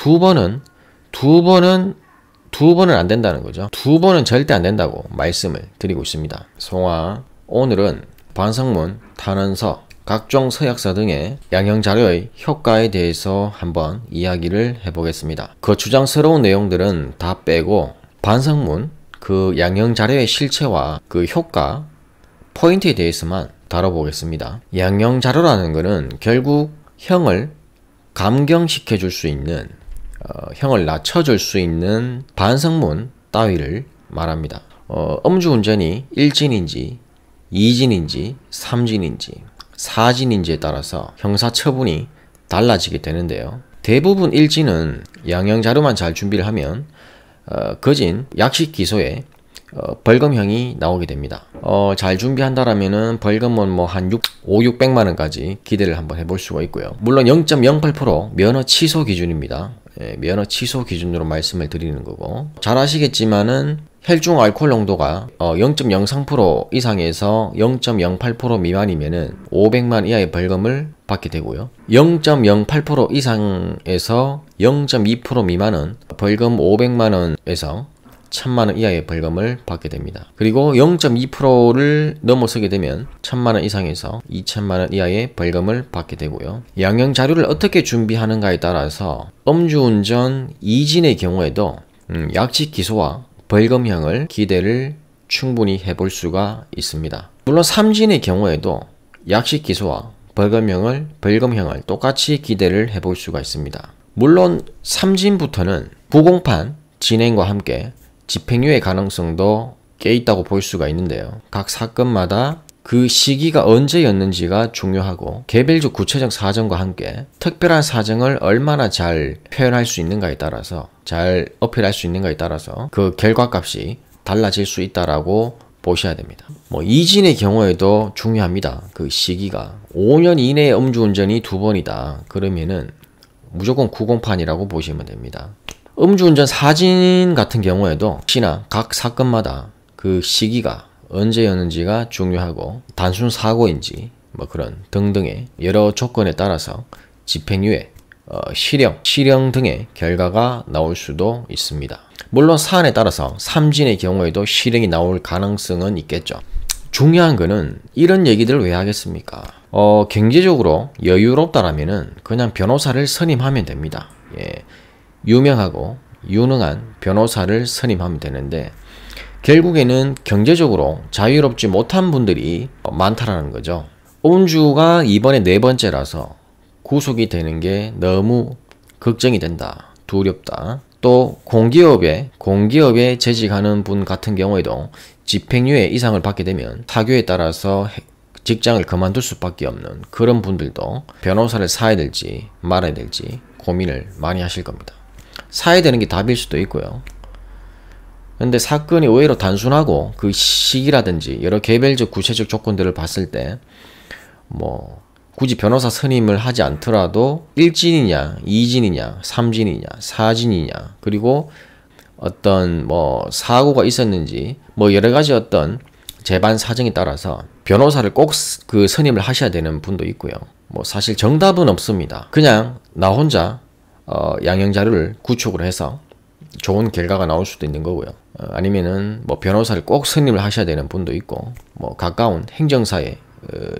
두 번은 안 된다는 거죠. 두 번은 절대 안 된다고 말씀을 드리고 있습니다. 송하, 오늘은 반성문, 탄원서, 각종 서약서 등의 양형자료의 효과에 대해서 한번 이야기를 해보겠습니다. 거추장스러운 내용들은 다 빼고 반성문, 그 양형자료의 실체와 그 효과, 포인트에 대해서만 다뤄보겠습니다. 양형자료라는 것은 결국 형을 감경시켜 줄 수 있는, 형을 낮춰줄 수 있는 반성문 따위를 말합니다. 음주운전이 1진인지 2진인지 3진인지 4진인지에 따라서 형사처분이 달라지게 되는데요. 대부분 1진은 양형자료만 잘 준비를 하면 거진 약식기소에 벌금형이 나오게 됩니다. 잘 준비한다라면은 벌금은 뭐 한 500~600만원까지 기대를 한번 해볼 수가 있고요. 물론 0.08% 면허 취소 기준입니다. 면허 취소 기준으로 말씀을 드리는 거고, 잘 아시겠지만은 혈중 알코올 농도가 0.03% 이상에서 0.08% 미만이면은 500만 이하의 벌금을 받게 되고요. 0.08% 이상에서 0.2% 미만은 벌금 500만원에서 1000만원 이하의 벌금을 받게 됩니다. 그리고 0.2%를 넘어서게 되면 1000만원 이상에서 2000만원 이하의 벌금을 받게 되고요. 양형자료를 어떻게 준비하는가에 따라서 음주운전 2진의 경우에도 약식기소와 벌금형을 기대를 충분히 해볼 수가 있습니다. 물론 3진의 경우에도 약식기소와 벌금형을 똑같이 기대를 해볼 수가 있습니다. 물론 3진부터는 부공판 진행과 함께 집행유예 가능성도 깨있다고 볼 수가 있는데요. 각 사건마다 그 시기가 언제였는지가 중요하고, 개별적 구체적 사정과 함께 특별한 사정을 얼마나 잘 표현할 수 있는가에 따라서, 잘 어필할 수 있는가에 따라서 그 결과값이 달라질 수 있다라고 보셔야 됩니다. 2진의 경우에도 중요합니다. 그 시기가 5년 이내에 음주운전이 2번이다 그러면은 무조건 구공판이라고 보시면 됩니다. 음주운전 4진 같은 경우에도 혹시나 각 사건마다 그 시기가 언제였는지가 중요하고, 단순 사고인지 뭐 그런 등등의 여러 조건에 따라서 집행유예, 실형 등의 결과가 나올 수도 있습니다. 물론 사안에 따라서 3진의 경우에도 실형이 나올 가능성은 있겠죠. 중요한 거는 이런 얘기들을 왜 하겠습니까? 경제적으로 여유롭다라면은 그냥 변호사를 선임하면 됩니다. 유명하고 유능한 변호사를 선임하면 되는데, 결국에는 경제적으로 자유롭지 못한 분들이 많다라는 거죠. 음주가 이번에 4번째라서 구속이 되는 게 너무 걱정이 된다, 두렵다. 또 공기업에 재직하는 분 같은 경우에도 집행유예 이상을 받게 되면 사교에 따라서 직장을 그만둘 수밖에 없는 그런 분들도 변호사를 사야 될지 말아야 될지 고민을 많이 하실 겁니다. 사야 되는 게 답일 수도 있고요. 근데 사건이 의외로 단순하고 그 시기라든지 여러 개별적 구체적 조건들을 봤을 때 굳이 변호사 선임을 하지 않더라도 1진이냐 2진이냐 3진이냐 4진이냐, 그리고 어떤 사고가 있었는지 여러가지 어떤 재반 사정에 따라서 변호사를 꼭 그 선임을 하셔야 되는 분도 있고요. 사실 정답은 없습니다. 그냥 나 혼자 양형자료를 구축을 해서 좋은 결과가 나올 수도 있는 거고요. 아니면은 변호사를 꼭 선임을 하셔야 되는 분도 있고, 가까운 행정사에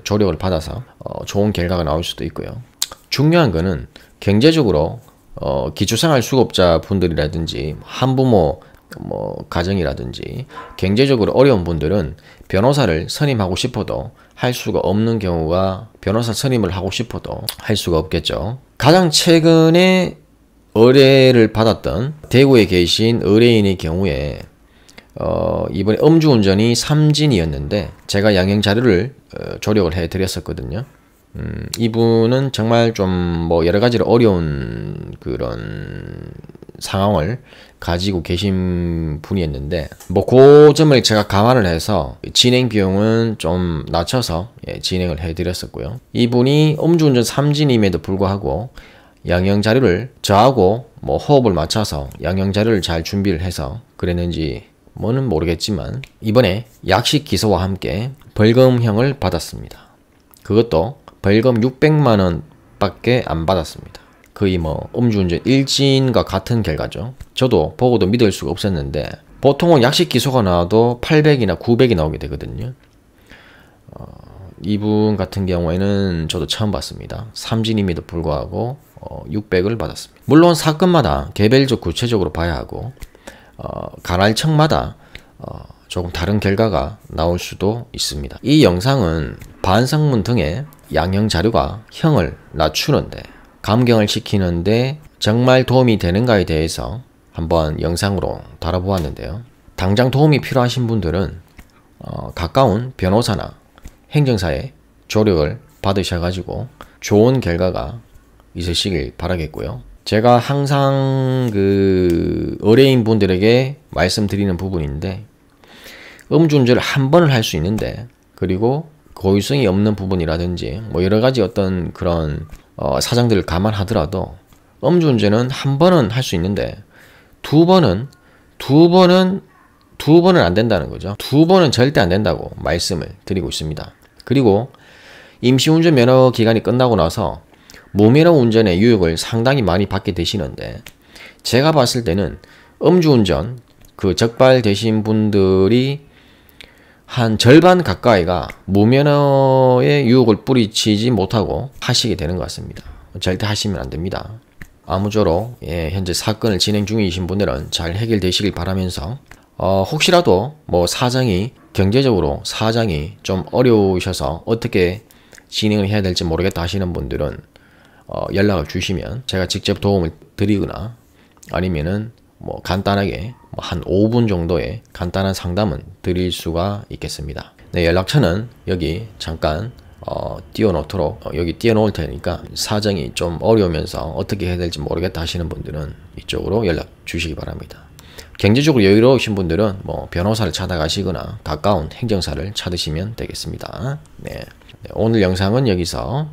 조력을 받아서 좋은 결과가 나올 수도 있고요. 중요한 거는 경제적으로 기초생활수급자 분들이라든지 한부모 가정이라든지 경제적으로 어려운 분들은 변호사를 선임하고 싶어도 할 수가 없는 경우가, 변호사 선임을 하고 싶어도 할 수가 없겠죠. 가장 최근에 의뢰를 받았던 대구에 계신 의뢰인의 경우에 이번에 음주운전이 3진이었는데 제가 양형자료를 조력을 해 드렸었거든요. 이분은 정말 좀 여러가지로 어려운 그런 상황을 가지고 계신 분이었는데, 그 점을 제가 감안을 해서 진행 비용은 좀 낮춰서 진행을 해 드렸었고요. 이분이 음주운전 3진임에도 불구하고 양형자료를 저하고 호흡을 맞춰서 양형자료를 잘 준비를 해서 그랬는지 뭐는 모르겠지만 이번에 약식 기소와 함께 벌금형을 받았습니다. 그것도 벌금 600만원 밖에 안 받았습니다. 거의 뭐 음주운전 일진과 같은 결과죠. 저도 보고도 믿을 수가 없었는데 보통은 약식 기소가 나와도 800이나 900이 나오게 되거든요. 이분 같은 경우에는 저도 처음 봤습니다. 삼진임에도 불구하고 600을 받았습니다. 물론 사건마다 개별적 구체적으로 봐야 하고 관할청마다 조금 다른 결과가 나올 수도 있습니다. 이 영상은 반성문 등의 양형 자료가 형을 낮추는데 감경을 시키는데 정말 도움이 되는가에 대해서 한번 영상으로 다뤄보았는데요. 당장 도움이 필요하신 분들은 가까운 변호사나 행정사의 조력을 받으셔가지고 좋은 결과가 있으시길 바라겠고요. 제가 항상 의뢰인 분들에게 말씀드리는 부분인데 음주운전을 한 번을 할 수 있는데 그리고 고의성이 없는 부분이라든지 뭐 여러가지 어떤 그런 사정들을 감안하더라도 음주운전은 한 번은 할 수 있는데 두 번은 안 된다는 거죠. 두 번은 절대 안 된다고 말씀을 드리고 있습니다. 그리고 임시운전 면허 기간이 끝나고 나서 무면허 운전의 유혹을 상당히 많이 받게 되시는데 제가 봤을 때는 음주운전 적발되신 분들이 한 절반 가까이가 무면허의 유혹을 뿌리치지 못하고 하시게 되는 것 같습니다. 절대 하시면 안 됩니다. 아무쪼록 현재 사건을 진행 중이신 분들은 잘 해결되시길 바라면서 혹시라도 뭐 경제적으로 사정이 좀 어려우셔서 어떻게 진행을 해야 될지 모르겠다 하시는 분들은 연락을 주시면 제가 직접 도움을 드리거나 아니면은 뭐 간단하게 한 5분 정도의 간단한 상담은 드릴 수가 있겠습니다. 네, 연락처는 여기 잠깐 띄워놓을 테니까 사정이 좀 어려우면서 어떻게 해야 될지 모르겠다 하시는 분들은 이쪽으로 연락 주시기 바랍니다. 경제적으로 여유로우신 분들은 뭐 변호사를 찾아가시거나 가까운 행정사를 찾으시면 되겠습니다. 네, 오늘 영상은 여기서